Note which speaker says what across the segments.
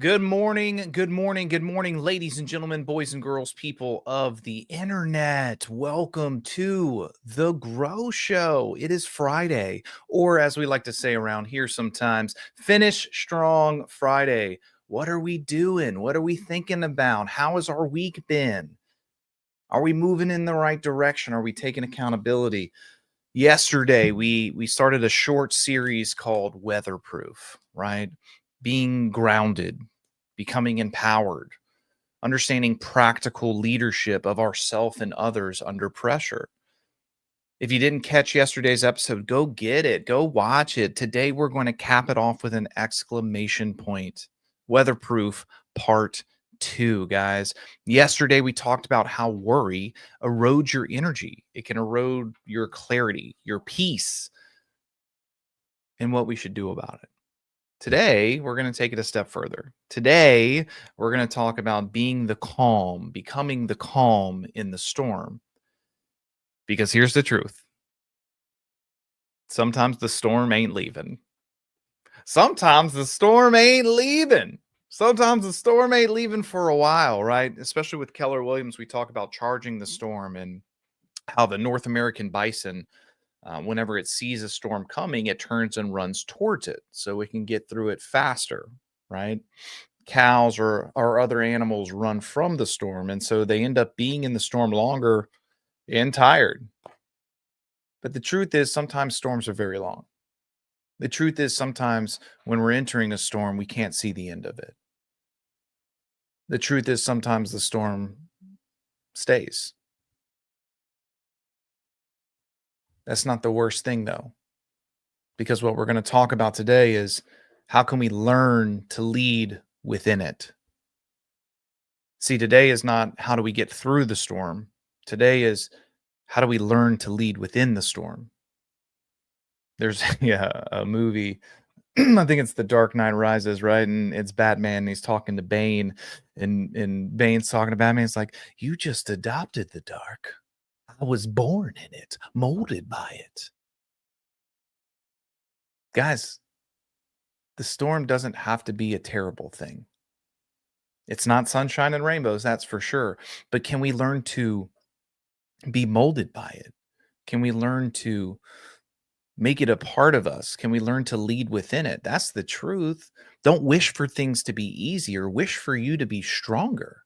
Speaker 1: Good morning, good morning, good morning, ladies and gentlemen, boys and girls, people of the internet. Welcome to the Grow Show. It is Friday, or as we like to say around here sometimes, finish strong Friday. What are we doing? What are we thinking about? How has our week been? Are we moving in the right direction? Are we taking accountability? Yesterday we started a short series called Weatherproof, right? Being grounded, becoming empowered, understanding practical leadership of ourself and others under pressure. If you didn't catch yesterday's episode, go get it, go watch it. Today we're going to cap it off with an exclamation point. Weatherproof part 2, guys. Yesterday we talked about how worry erodes your energy. It can erode your clarity, your peace, and what we should do about it. Today, we're going to take it a step further. Today, we're going to talk about being the calm, becoming the calm in the storm. Because here's the truth: sometimes the storm ain't leaving. Sometimes the storm ain't leaving. Sometimes the storm ain't leaving for a while, right? Especially with Keller Williams, we talk about charging the storm and how the North American bison, whenever it sees a storm coming, it turns and runs towards it so it can get through it faster, right? Cows or other animals run from the storm, and so they end up being in the storm longer and tired. But the truth is, sometimes storms are very long. The truth is, sometimes when we're entering a storm, we can't see the end of it. The truth is, sometimes the storm stays. That's not the worst thing, though, because what we're going to talk about today is how can we learn to lead within it. See, today is not how do we get through the storm. Today is how do we learn to lead within the storm. There's a movie, I think it's The Dark Knight Rises, right? And it's Batman, and he's talking to Bane, and Bane's talking to Batman. It's like, "You just adopted the dark. I was born in it, molded by it." Guys, the storm doesn't have to be a terrible thing. It's not sunshine and rainbows, that's for sure. But can we learn to be molded by it? Can we learn to make it a part of us? Can we learn to lead within it? That's the truth. Don't wish for things to be easier. Wish for you to be stronger.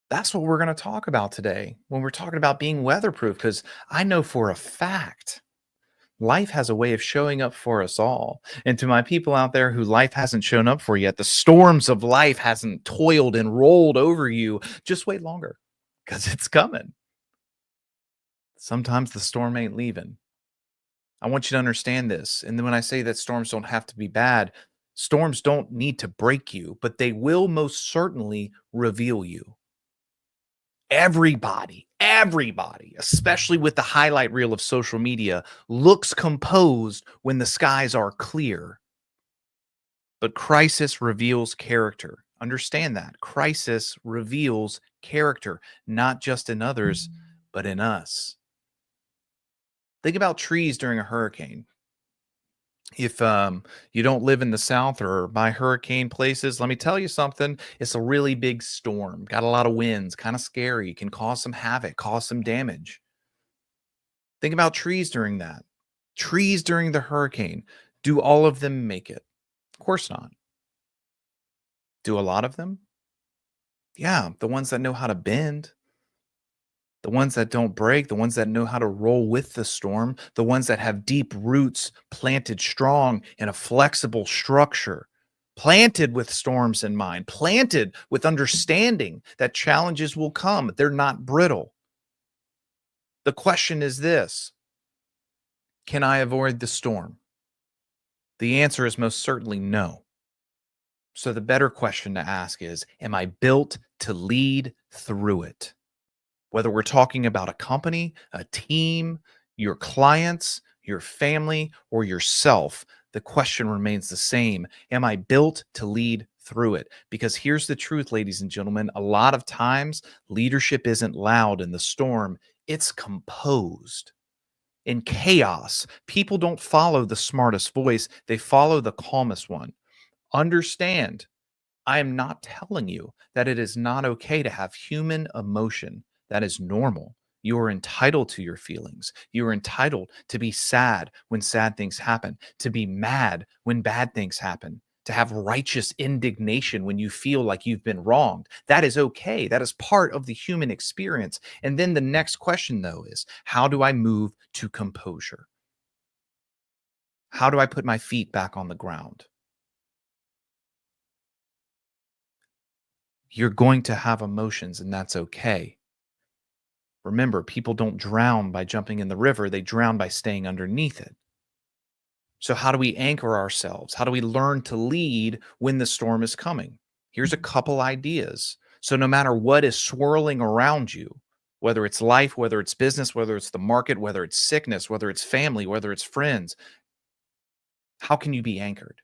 Speaker 1: That's what we're going to talk about today when we're talking about being weatherproof, because I know for a fact life has a way of showing up for us all. And to my people out there who life hasn't shown up for yet, the storms of life hasn't toiled and rolled over you, just wait longer because it's coming. Sometimes the storm ain't leaving. I want you to understand this. And then when I say that storms don't have to be bad, storms don't need to break you, but they will most certainly reveal you. Everybody, especially with the highlight reel of social media, looks composed when the skies are clear. But crisis reveals character. Understand that. Crisis reveals character, not just in others, but in us. Think about trees during a hurricane. If you don't live in the South or by hurricane places, let me tell you something. It's a really big storm, got a lot of winds, kind of scary, can cause some havoc, cause some damage. Think about trees during that. Trees during the hurricane. Do all of them make it? Of course not. Do a lot of them? Yeah, the ones that know how to bend, the ones that don't break, the ones that know how to roll with the storm, the ones that have deep roots planted strong in a flexible structure, planted with storms in mind, planted with understanding that challenges will come. They're not brittle. The question is this: can I avoid the storm? The answer is most certainly no. So the better question to ask is, am I built to lead through it? Whether we're talking about a company, a team, your clients, your family, or yourself, the question remains the same. Am I built to lead through it? Because here's the truth, ladies and gentlemen. A lot of times, leadership isn't loud in the storm, it's composed. In chaos, people don't follow the smartest voice, they follow the calmest one. Understand, I am not telling you that it is not okay to have human emotion. That is normal. You are entitled to your feelings. You are entitled to be sad when sad things happen, to be mad when bad things happen, to have righteous indignation when you feel like you've been wronged. That is okay. That is part of the human experience. And then the next question, though, is how do I move to composure? How do I put my feet back on the ground? You're going to have emotions, and that's okay. Remember, people don't drown by jumping in the river, they drown by staying underneath it. So, how do we anchor ourselves? How do we learn to lead when the storm is coming? Here's a couple ideas. So, no matter what is swirling around you, whether it's life, whether it's business, whether it's the market, whether it's sickness, whether it's family, whether it's friends, how can you be anchored?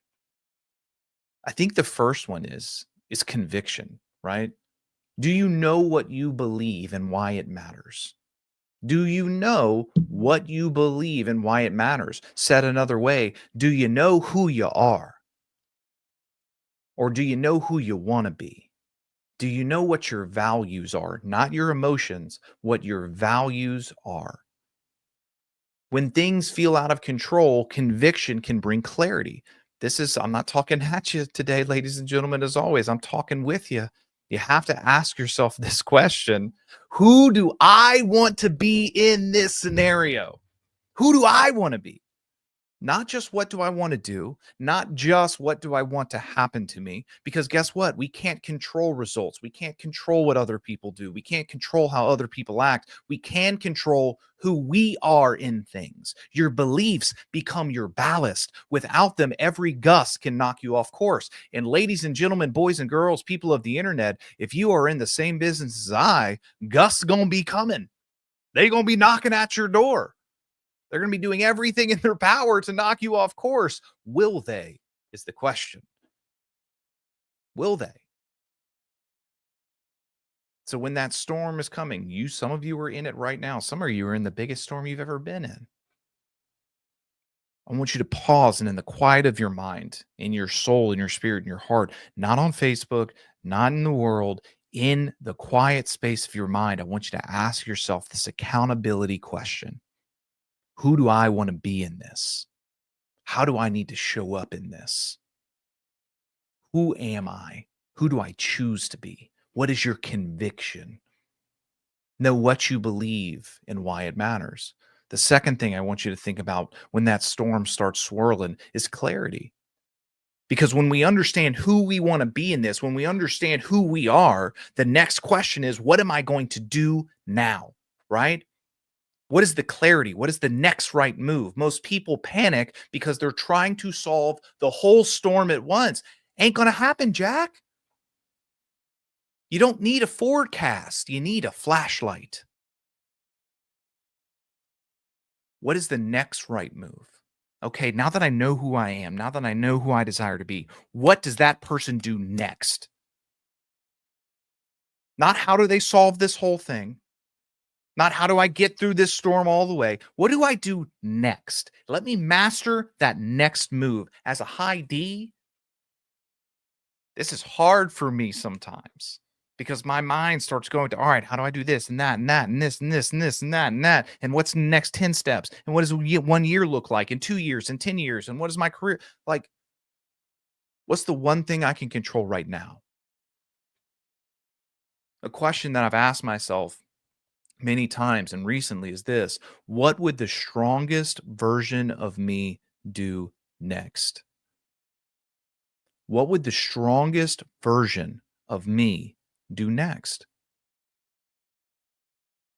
Speaker 1: I think the first one is conviction, right? Do you know what you believe and why it matters? Do you know what you believe and why it matters? Said another way, do you know who you are? Or do you know who you want to be? Do you know what your values are? Not your emotions, what your values are. When things feel out of control, conviction can bring clarity. I'm not talking at you today, ladies and gentlemen, as always. I'm talking with you. You have to ask yourself this question: who do I want to be in this scenario? Who do I want to be? Not just what do I want to do, not just what do I want to happen to me, because guess what? We can't control results. We can't control what other people do. We can't control how other people act. We can control who we are in things. Your beliefs become your ballast. Without them, every gust can knock you off course. And ladies and gentlemen, boys and girls, people of the internet, if you are in the same business as I, gusts gonna be coming. They gonna be knocking at your door. They're going to be doing everything in their power to knock you off course. Will they? Is the question. Will they? So when that storm is coming, some of you are in it right now. Some of you are in the biggest storm you've ever been in. I want you to pause and in the quiet of your mind, in your soul, in your spirit, in your heart, not on Facebook, not in the world, in the quiet space of your mind, I want you to ask yourself this accountability question: who do I want to be in this? How do I need to show up in this? Who am I? Who do I choose to be? What is your conviction? Know what you believe and why it matters. The second thing I want you to think about when that storm starts swirling is clarity. Because when we understand who we want to be in this, when we understand who we are, the next question is, what am I going to do now? Right? What is the clarity? What is the next right move? Most people panic because they're trying to solve the whole storm at once. Ain't going to happen, Jack. You don't need a forecast. You need a flashlight. What is the next right move? Okay, now that I know who I am, now that I know who I desire to be, what does that person do next? Not how do they solve this whole thing? Not how do I get through this storm all the way? What do I do next? Let me master that next move. As a high D, this is hard for me sometimes because my mind starts going to, all right, how do I do this and that and that and this and this and this and that and that? And what's the next 10 steps? And what does 1 year look like, in 2 years, and 10 years? And what is my career like? What's the one thing I can control right now? A question that I've asked myself many times and recently is this: what would the strongest version of me do next? What would the strongest version of me do next?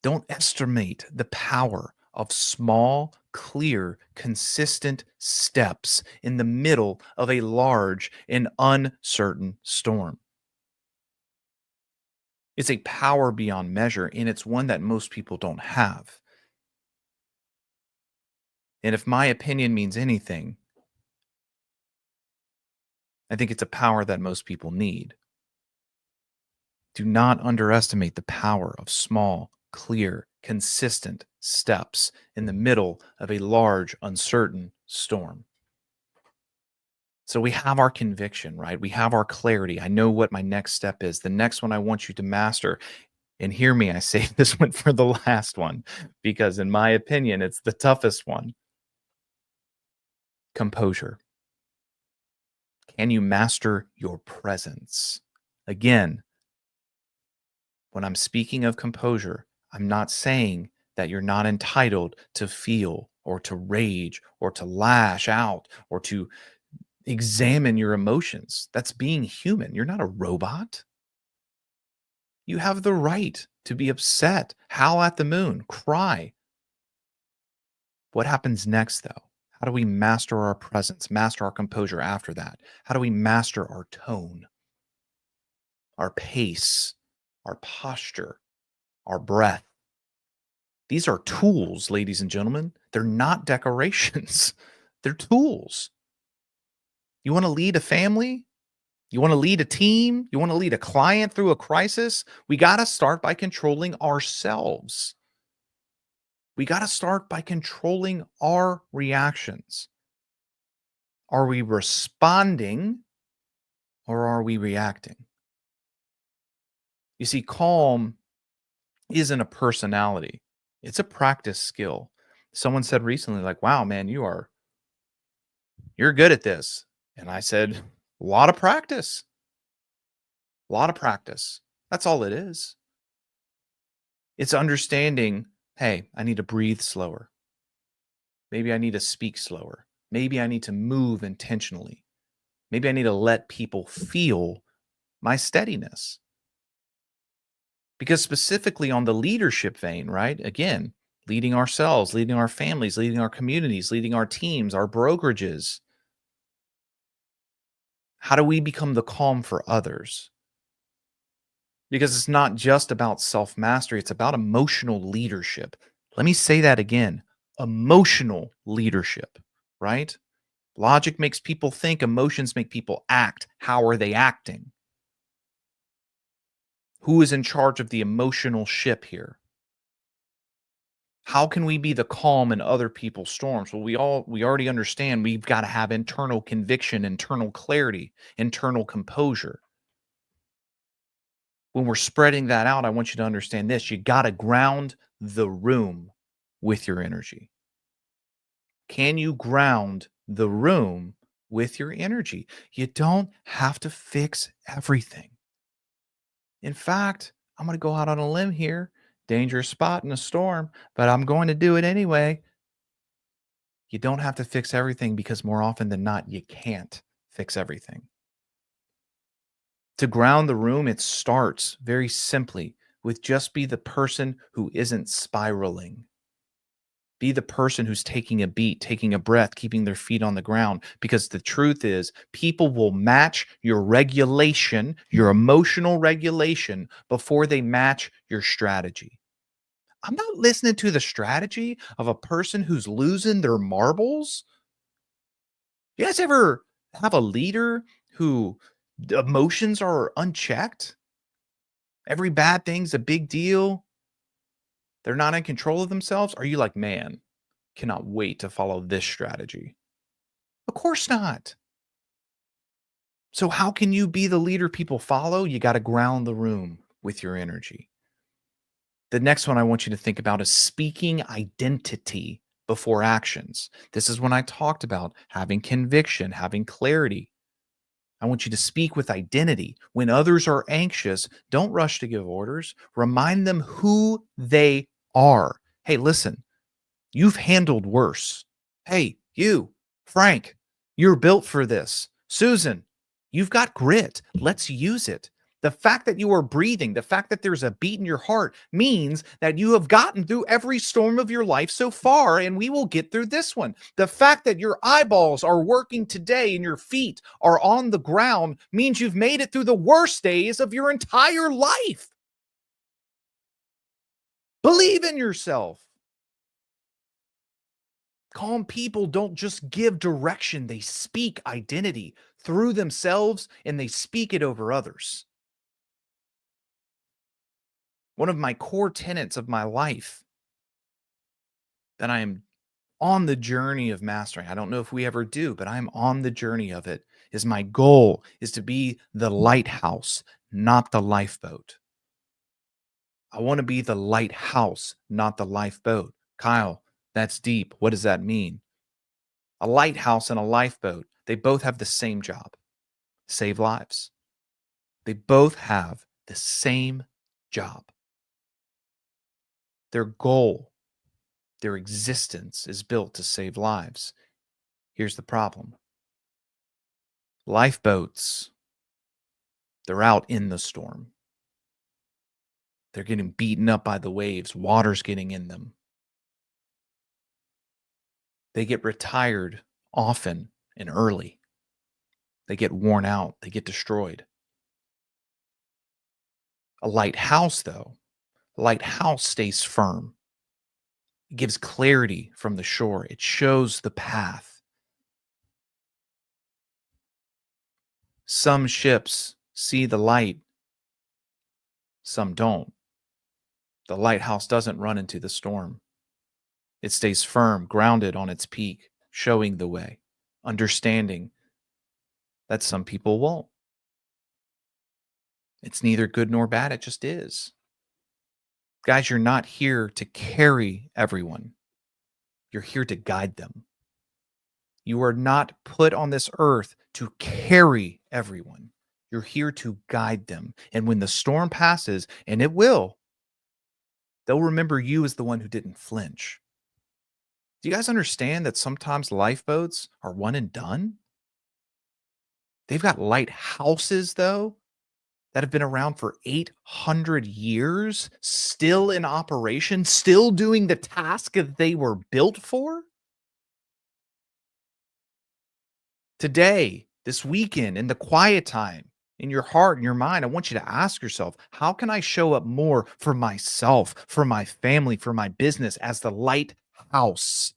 Speaker 1: Don't estimate the power of small, clear, consistent steps in the middle of a large and uncertain storm. It's a power beyond measure, and it's one that most people don't have. And if my opinion means anything, I think it's a power that most people need. Do not underestimate the power of small, clear, consistent steps in the middle of a large, uncertain storm. So we have our conviction, right? We have our clarity. I know what my next step is. The next one I want you to master, and hear me, I save this one for the last one because, in my opinion, it's the toughest one. Composure. Can you master your presence? Again, when I'm speaking of composure, I'm not saying that you're not entitled to feel or to rage or to lash out or to examine your emotions. That's being human. You're not a robot. You have the right to be upset, howl at the moon, cry. What happens next, though? How do we master our presence, master our composure after that? How do we master our tone, our pace, our posture, our breath? These are tools, ladies and gentlemen. They're not decorations, they're tools. You want to lead a family? You want to lead a team? You want to lead a client through a crisis? We got to start by controlling ourselves. We got to start by controlling our reactions. Are we responding or are we reacting? You see, calm isn't a personality, it's a practice skill. Someone said recently, like, wow, man, you're good at this. And I said, a lot of practice, a lot of practice. That's all it is. It's understanding, hey, I need to breathe slower. Maybe I need to speak slower. Maybe I need to move intentionally. Maybe I need to let people feel my steadiness. Because specifically on the leadership vein, right? Again, leading ourselves, leading our families, leading our communities, leading our teams, our brokerages. How do we become the calm for others? Because it's not just about self mastery, it's about emotional leadership. Let me say that again, emotional leadership, right? Logic makes people think, emotions make people act. How are they acting? Who is in charge of the emotional ship here? How can we be the calm in other people's storms? Well, we already understand we've got to have internal conviction, internal clarity, internal composure. When we're spreading that out, I want you to understand this. You got to ground the room with your energy. Can you ground the room with your energy? You don't have to fix everything. In fact, I'm going to go out on a limb here. Dangerous spot in a storm, but I'm going to do it anyway. You don't have to fix everything because more often than not, you can't fix everything. To ground the room, it starts very simply with just be the person who isn't spiraling. Be the person who's taking a beat, taking a breath, keeping their feet on the ground. Because the truth is, people will match your regulation, your emotional regulation, before they match your strategy. I'm not listening to the strategy of a person who's losing their marbles. You guys ever have a leader who emotions are unchecked? Every bad thing's a big deal. They're not in control of themselves. Are you like, man, cannot wait to follow this strategy? Of course not. So, how can you be the leader people follow? You got to ground the room with your energy. The next one I want you to think about is speaking identity before actions. This is when I talked about having conviction, having clarity. I want you to speak with identity. When others are anxious, don't rush to give orders. Remind them who they are. Hey, listen, you've handled worse. Hey, you, Frank, you're built for this. Susan, you've got grit. Let's use it. The fact that you are breathing, the fact that there's a beat in your heart means that you have gotten through every storm of your life so far, and we will get through this one. The fact that your eyeballs are working today and your feet are on the ground means you've made it through the worst days of your entire life. Believe in yourself. Calm people don't just give direction, they speak identity through themselves and they speak it over others. One of my core tenets of my life that I am on the journey of mastering, I don't know if we ever do, but I'm on the journey of it, is my goal is to be the lighthouse, not the lifeboat. I want to be the lighthouse, not the lifeboat. Kyle, that's deep. What does that mean? A lighthouse and a lifeboat, they both have the same job: save lives. They both have the same job. Their goal, their existence is built to save lives. Here's the problem: lifeboats, they're out in the storm. They're getting beaten up by the waves, water's getting in them. They get retired often and early. They get worn out, they get destroyed. A lighthouse, though, a lighthouse stays firm. It gives clarity from the shore, it shows the path. Some ships see the light, some don't. The lighthouse doesn't run into the storm. It stays firm, grounded on its peak, showing the way, understanding that some people won't. It's neither good nor bad, it just is. Guys, you're not here to carry everyone. You're here to guide them. You are not put on this earth to carry everyone. You're here to guide them. And when the storm passes, and it will, they'll remember you as the one who didn't flinch. Do you guys understand that sometimes lifeboats are one and done? They've got lighthouses, though, that have been around for 800 years, still in operation, still doing the task that they were built for. Today, this weekend, in the quiet time, in your heart and your mind, I want you to ask yourself, how can I show up more for myself, for my family, for my business as the lighthouse?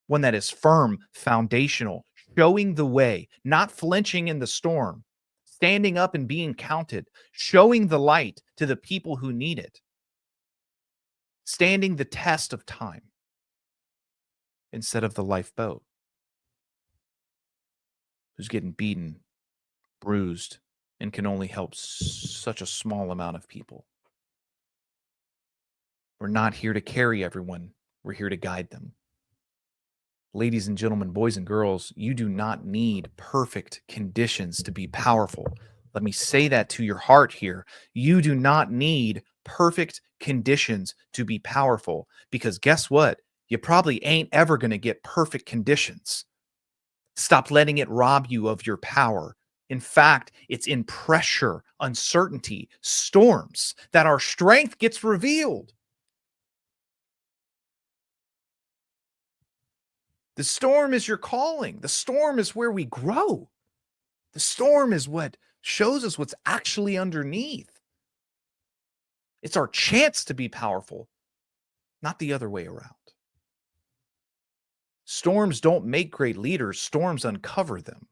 Speaker 1: One that is firm, foundational, showing the way, not flinching in the storm, standing up and being counted, showing the light to the people who need it, standing the test of time instead of the lifeboat who's getting beaten, bruised, and can only help such a small amount of people. We're not here to carry everyone, we're here to guide them. Ladies and gentlemen, boys and girls, you do not need perfect conditions to be powerful. Let me say that to your heart here. You do not need perfect conditions to be powerful, because guess what? You probably ain't ever going to get perfect conditions. Stop letting it rob you of your power. In fact, it's in pressure, uncertainty, storms that our strength gets revealed. The storm is your calling. The storm is where we grow. The storm is what shows us what's actually underneath. It's our chance to be powerful, not the other way around. Storms don't make great leaders, storms uncover them.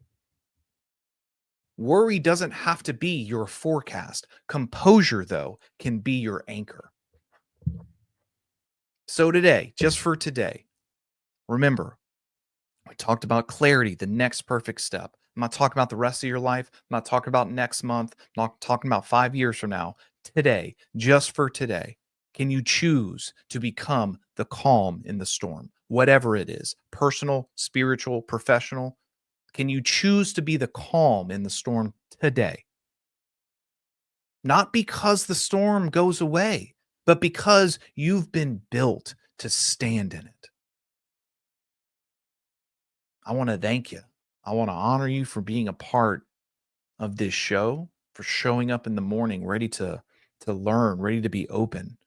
Speaker 1: Worry doesn't have to be your forecast. Composure, though, can be your anchor. So today, just for today, remember, we talked about clarity, the next perfect step. I'm not talking about the rest of your life. I'm not talking about next month. I'm not talking about 5 years from now. Today, just for today, can you choose to become the calm in the storm? Whatever it is, personal, spiritual, professional, can you choose to be the calm in the storm today? Not because the storm goes away, but because you've been built to stand in it. I want to thank you. I want to honor you for being a part of this show, for showing up in the morning ready to learn, ready to be open,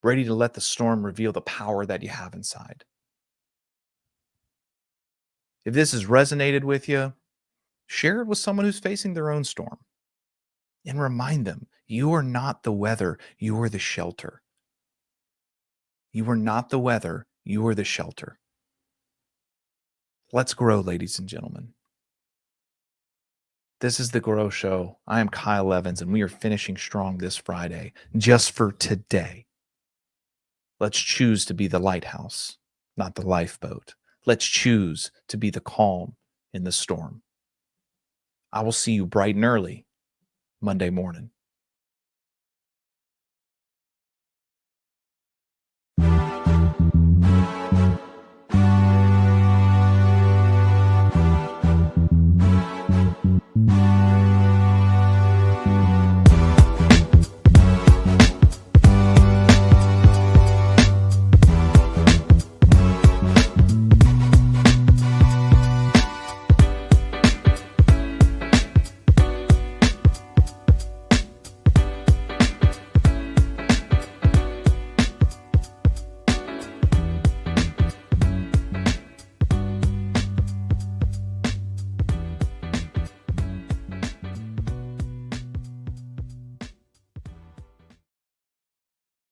Speaker 1: ready to let the storm reveal the power that you have inside. If this has resonated with you, share it with someone who's facing their own storm and remind them you are not the weather, you are the shelter. You are not the weather, you are the shelter. Let's grow, ladies and gentlemen. This is the Grow Show. I am Kyle Evans, and we are finishing strong this Friday, just for today. Let's choose to be the lighthouse, not the lifeboat. Let's choose to be the calm in the storm. I will see you bright and early Monday morning.